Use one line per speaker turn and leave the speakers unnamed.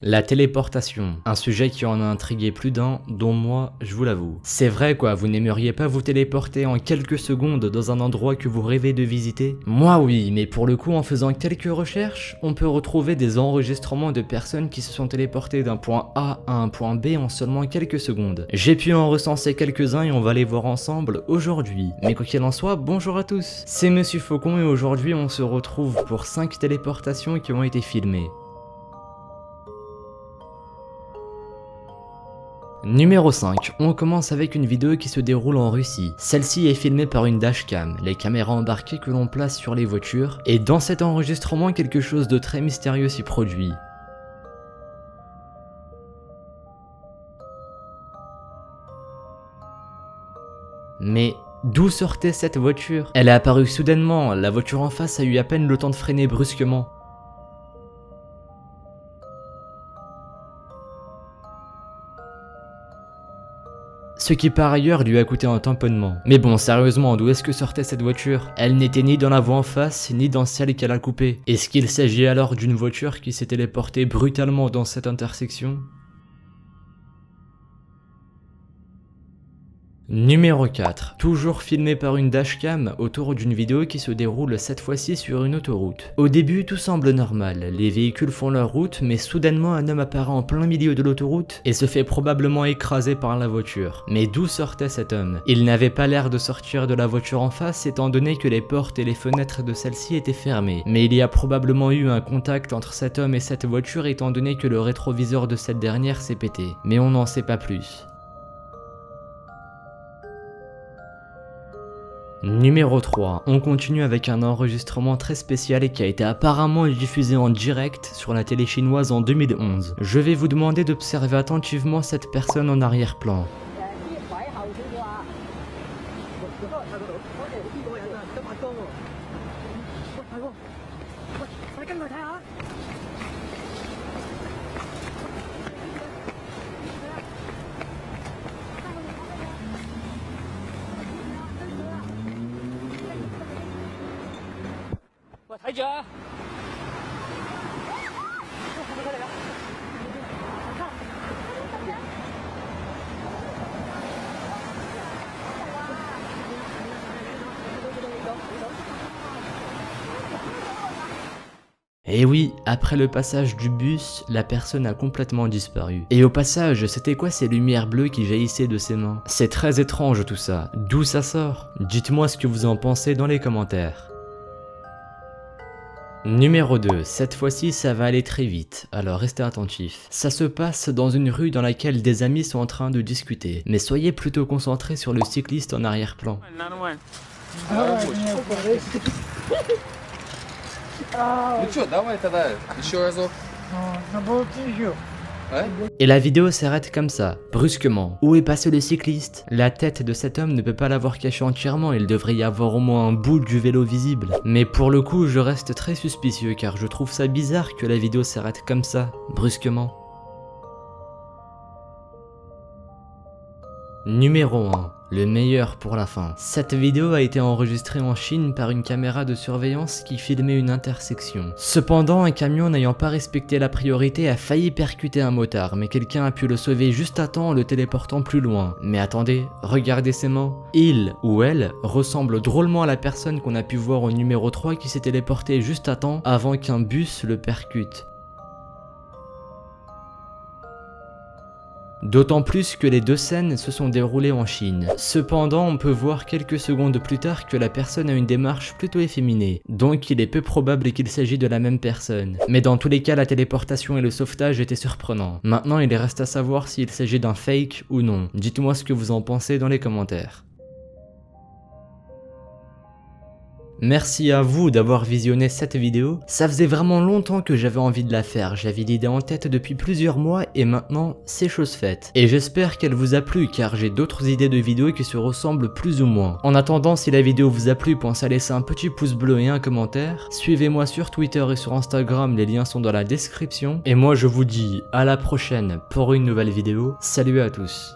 La téléportation, un sujet qui en a intrigué plus d'un, dont moi, je vous l'avoue. C'est vrai quoi, vous n'aimeriez pas vous téléporter en quelques secondes dans un endroit que vous rêvez de visiter? Moi oui, mais pour le coup en faisant quelques recherches, on peut retrouver des enregistrements de personnes qui se sont téléportées d'un point A à un point B en seulement quelques secondes. J'ai pu en recenser quelques-uns et on va les voir ensemble aujourd'hui. Mais quoi qu'il en soit, bonjour à tous, c'est Monsieur Faucon et aujourd'hui on se retrouve pour 5 téléportations qui ont été filmées. Numéro 5, on commence avec une vidéo qui se déroule en Russie. Celle-ci est filmée par une dashcam, les caméras embarquées que l'on place sur les voitures, et dans cet enregistrement quelque chose de très mystérieux s'y produit. Mais d'où sortait cette voiture? Elle est apparue soudainement, la voiture en face a eu à peine le temps de freiner brusquement. Ce qui par ailleurs lui a coûté un tamponnement. Mais bon, sérieusement, d'où est-ce que sortait cette voiture? Elle n'était ni dans la voie en face, ni dans celle qu'elle a coupée. Est-ce qu'il s'agit alors d'une voiture qui s'est téléportée brutalement dans cette intersection? Numéro 4, toujours filmé par une dashcam autour d'une vidéo qui se déroule cette fois-ci sur une autoroute. Au début tout semble normal, les véhicules font leur route mais soudainement un homme apparaît en plein milieu de l'autoroute et se fait probablement écraser par la voiture. Mais d'où sortait cet homme? Il n'avait pas l'air de sortir de la voiture en face étant donné que les portes et les fenêtres de celle-ci étaient fermées. Mais il y a probablement eu un contact entre cet homme et cette voiture étant donné que le rétroviseur de cette dernière s'est pété. Mais on n'en sait pas plus. Numéro 3, on continue avec un enregistrement très spécial qui a été apparemment diffusé en direct sur la télé chinoise en 2011. Je vais vous demander d'observer attentivement cette personne en arrière-plan. Et oui, après le passage du bus, la personne a complètement disparu. Et au passage, c'était quoi ces lumières bleues qui jaillissaient de ses mains? C'est très étrange tout ça, d'où ça sort? Dites-moi ce que vous en pensez dans les commentaires. Numéro 2, cette fois-ci ça va aller très vite, alors restez attentifs. Ça se passe dans une rue dans laquelle des amis sont en train de discuter, mais soyez plutôt concentrés sur le cycliste en arrière-plan. Et la vidéo s'arrête comme ça, brusquement. Où est passé le cycliste? La tête de cet homme ne peut pas l'avoir caché entièrement, il devrait y avoir au moins un bout du vélo visible. Mais pour le coup, je reste très suspicieux car je trouve ça bizarre que la vidéo s'arrête comme ça, brusquement. Numéro 1, le meilleur pour la fin. Cette vidéo a été enregistrée en Chine par une caméra de surveillance qui filmait une intersection. Cependant, un camion n'ayant pas respecté la priorité a failli percuter un motard, mais quelqu'un a pu le sauver juste à temps en le téléportant plus loin. Mais attendez, regardez ses mains. Il ou elle ressemble drôlement à la personne qu'on a pu voir au numéro 3 qui s'est téléporté juste à temps avant qu'un bus le percute. D'autant plus que les deux scènes se sont déroulées en Chine. Cependant, on peut voir quelques secondes plus tard que la personne a une démarche plutôt efféminée, donc il est peu probable qu'il s'agit de la même personne. Mais dans tous les cas, la téléportation et le sauvetage étaient surprenants. Maintenant, il reste à savoir s'il s'agit d'un fake ou non. Dites-moi ce que vous en pensez dans les commentaires. Merci à vous d'avoir visionné cette vidéo, ça faisait vraiment longtemps que j'avais envie de la faire, j'avais l'idée en tête depuis plusieurs mois et maintenant c'est chose faite. Et j'espère qu'elle vous a plu car j'ai d'autres idées de vidéos qui se ressemblent plus ou moins. En attendant, si la vidéo vous a plu, pensez à laisser un petit pouce bleu et un commentaire, suivez-moi sur Twitter et sur Instagram, les liens sont dans la description. Et moi je vous dis à la prochaine pour une nouvelle vidéo, salut à tous.